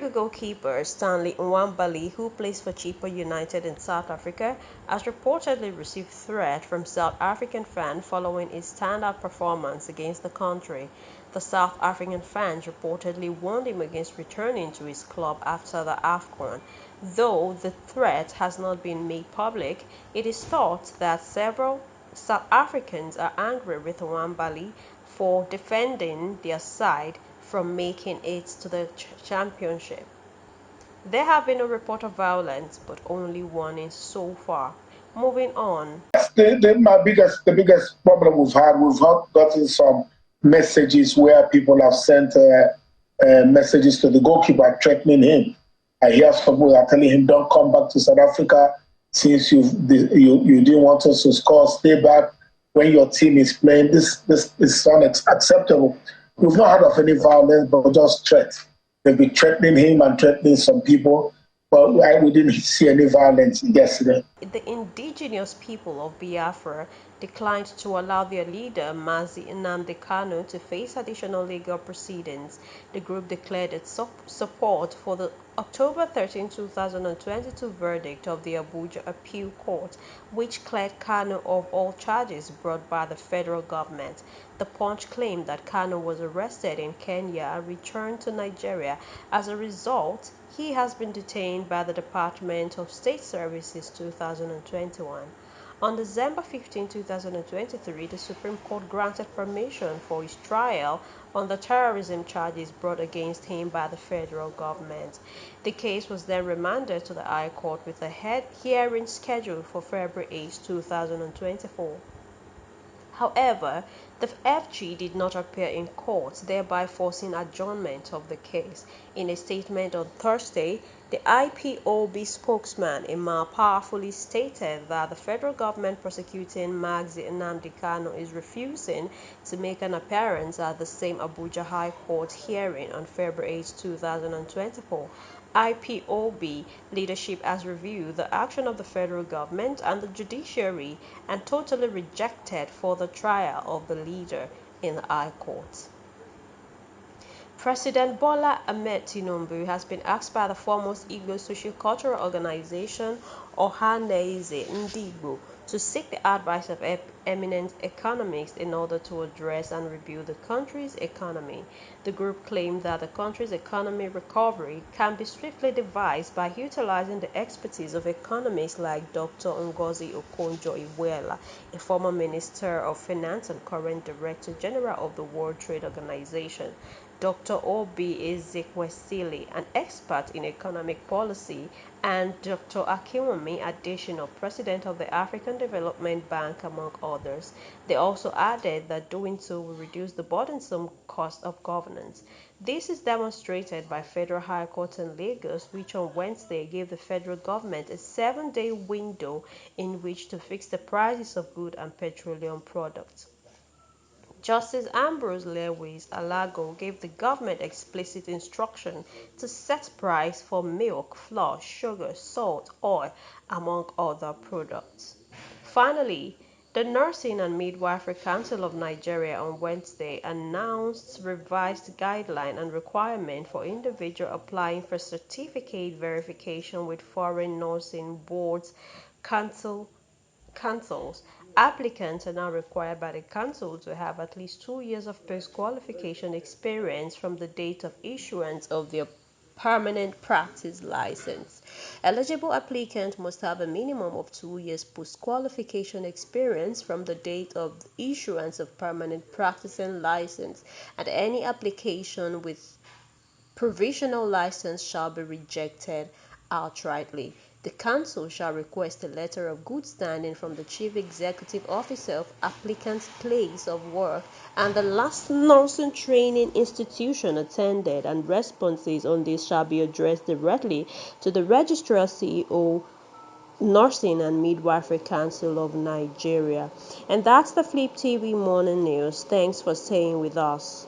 Super goalkeeper Stanley Nwabali, who plays for Chippa United in South Africa, has reportedly received threat from South African fans following his standout performance against the country. The South African fans reportedly warned him against returning to his club after the AFCON. Though the threat has not been made public, it is thought that several South Africans are angry with Nwabali for defending their side from making it to the championship. There have been no report of violence, but only warnings so far. Moving on. The biggest problem we've gotten some messages where people have sent messages to the goalkeeper threatening him. I hear some people are telling him, "Don't come back to South Africa since you didn't want us to score. Stay back when your team is playing." This is unacceptable. We've not heard of any violence, but just threats. They've been threatening him and threatening some people, but we didn't see any violence yesterday. The indigenous people of Biafra declined to allow their leader, Mazi Nnamdi Kanu, to face additional legal proceedings. The group declared its support for the October 13, 2022 verdict of the Abuja Appeal Court, which cleared Kanu of all charges brought by the federal government. The Punch claimed that Kanu was arrested in Kenya and returned to Nigeria. As a result, he has been detained by the Department of State Services 2021. On December 15, 2023, the Supreme Court granted permission for his trial on the terrorism charges brought against him by the federal government. The case was then remanded to the High Court with a hearing scheduled for February 8, 2024. However, the FG did not appear in court, thereby forcing adjournment of the case. In a statement on Thursday, the IPOB spokesman Emma powerfully stated that the federal government prosecuting Mazi Nnamdi Kanu is refusing to make an appearance at the same Abuja High Court hearing on February 8, 2024. IPOB leadership has reviewed the action of the federal government and the judiciary and totally rejected further trial of the leader in the High Court. President Bola Ahmed Tinubu has been asked by the foremost Igbo socio-cultural organization, Ohanaeze Ndigbo, to seek the advice of eminent economists in order to address and rebuild the country's economy. The group claimed that the country's economic recovery can be swiftly devised by utilizing the expertise of economists like Dr. Ngozi Okonjo-Iweala, a former Minister of Finance and current Director General of the World Trade Organization. Dr. Obi Ezekwesili, an expert in economic policy, and Dr. Akinwumi Adeshina, president of the African Development Bank, among others. They also added that doing so will reduce the burdensome cost of governance. This is demonstrated by Federal High Court in Lagos, which on Wednesday gave the federal government a 7-day window in which to fix the prices of goods and petroleum products. Justice Ambrose Lewis Alago gave the government explicit instruction to set price for milk, flour, sugar, salt, oil, among other products. Finally, the Nursing and Midwifery Council of Nigeria on Wednesday announced revised guidelines and requirements for individuals applying for certificate verification with foreign nursing boards councils. Applicants are now required by the council to have at least 2 years of post-qualification experience from the date of issuance of their permanent practice license. Eligible applicants must have a minimum of 2 years post-qualification experience from the date of issuance of permanent practicing license, and any application with provisional license shall be rejected outrightly. The Council shall request a letter of good standing from the Chief Executive Officer of applicant's place of work and the last nursing training institution attended, and responses on this shall be addressed directly to the Registrar CEO, Nursing and Midwifery Council of Nigeria. And that's the Flip TV Morning News. Thanks for staying with us.